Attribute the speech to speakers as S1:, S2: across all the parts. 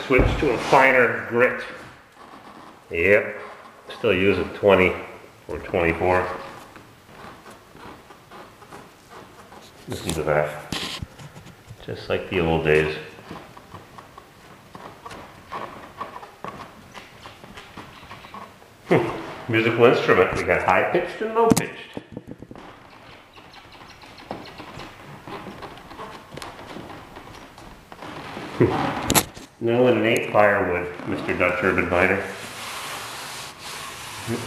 S1: switch to a finer grit. Yep, still use a 20 or 24. Listen to that. Just like the old days. Musical instrument. We got high pitched and low pitched. No, and it ain't firewood, Mr. Dutch Urban Miner.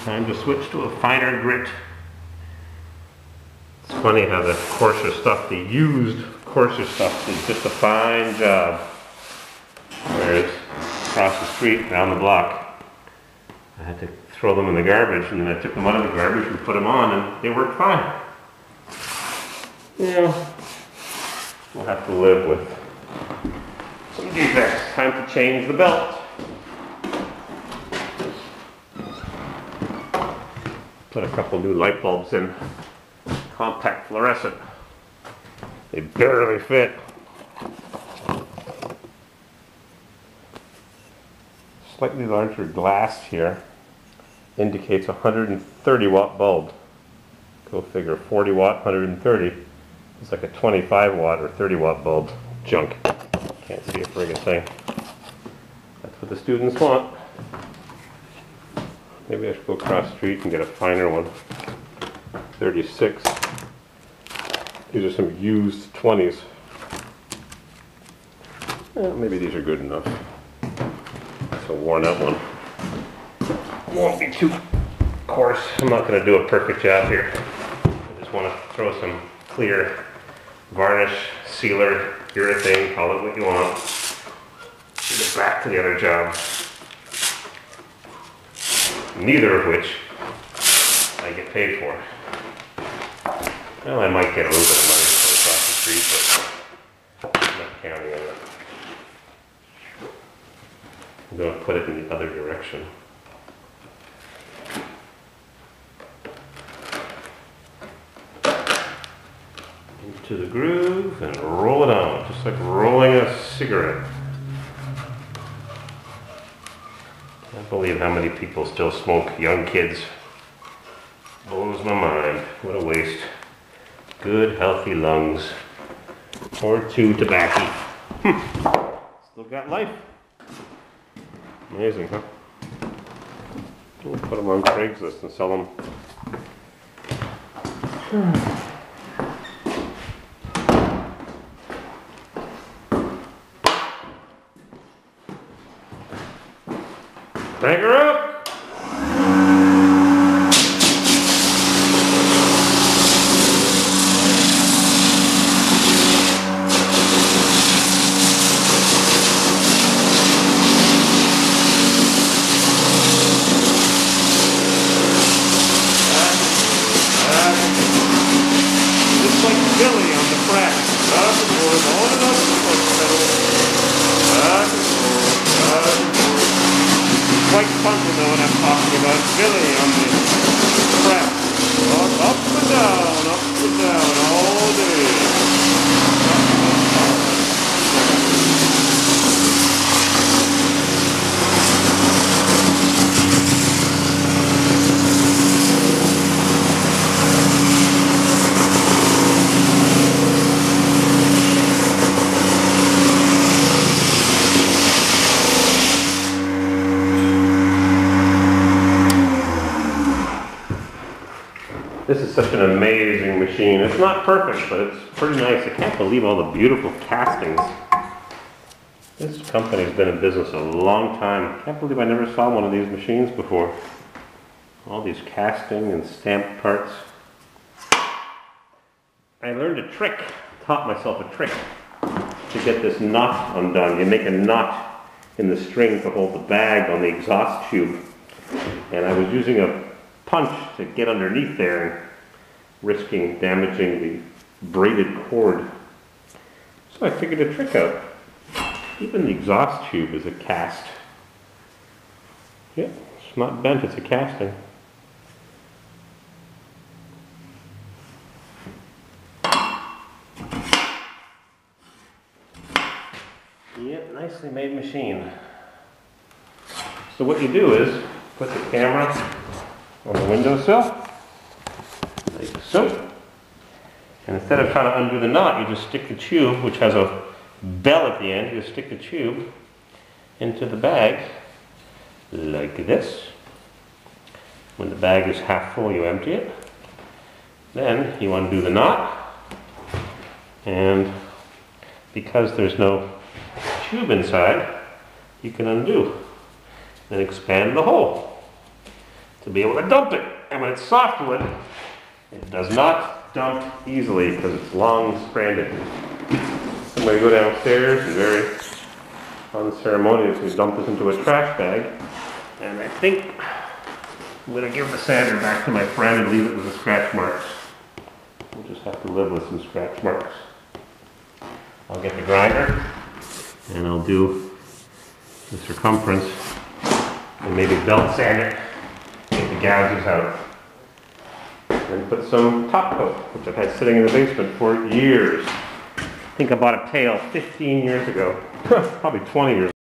S1: Time to switch to a finer grit. It's funny how the coarser stuff, the used coarser stuff, did just a fine job. Whereas across the street, down the block, I had to throw them in the garbage, and then I took them out of the garbage and put them on, and they worked fine. Yeah, we'll have to live with some defects. Time to change the belt. Put a couple new light bulbs in. Compact fluorescent. They barely fit. Slightly larger glass here indicates a 130 watt bulb. Go figure, 40 watt, 130. It's like a 25 watt or 30 watt bulb. Junk. Can't see a friggin' thing. That's what the students want. Maybe I should go across the street and get a finer one. 36. These are some used 20s. Well, maybe these are good enough. It's a worn out one. Won't be too coarse. I'm not going to do a perfect job here. I just want to throw some clear varnish, sealer, urethane, call it what you want. Get back to the other job. Neither of which I get paid for. Well, I might get a little bit of money for across the street, but I'm not counting on it. I'm going to put it in the other direction. Into the groove and roll it on, just like rolling a cigarette. Can't believe how many people still smoke, young kids. Blows my mind. What a waste. Good, healthy lungs. Or two tobacco. Still got life. Amazing, huh? We'll put them on Craigslist and sell them. Crank her up! Just like Billy on the frat. Up and forth, on and up the foot pedal. Up and forth. Quite fun to know what I'm talking about. Billy on the track. Up and down all day. This is such an amazing machine. It's not perfect, but it's pretty nice. I can't believe all the beautiful castings. This company's been in business a long time. I can't believe I never saw one of these machines before. All these casting and stamped parts. I learned a trick, taught myself a trick to get this knot undone. You make a knot in the string to hold the bag on the exhaust tube. And I was using a punch to get underneath there and risking damaging the braided cord. So I figured a trick out. Even the exhaust tube is a cast. Yeah, it's not bent, it's a casting. Yep, nicely made machine. So what you do is put the camera on the windowsill, like so. And instead of trying to undo the knot, you just stick the tube, which has a bell at the end, you just stick the tube into the bag like this. When the bag is half full, you empty it. Then you undo the knot, and because there's no tube inside, you can undo and expand the hole to be able to dump it. And when it's softwood, it does not dump easily because it's long stranded. I'm going to go downstairs and very unceremoniously dump this into a trash bag. And I think I'm going to give the sander back to my friend and leave it with the scratch marks. We'll just have to live with some scratch marks. I'll get the grinder and I'll do the circumference and maybe belt sand it, get the gouges out, and put some top coat, which I've had sitting in the basement for years. I think I bought a pail 15 years ago, probably 20 years ago.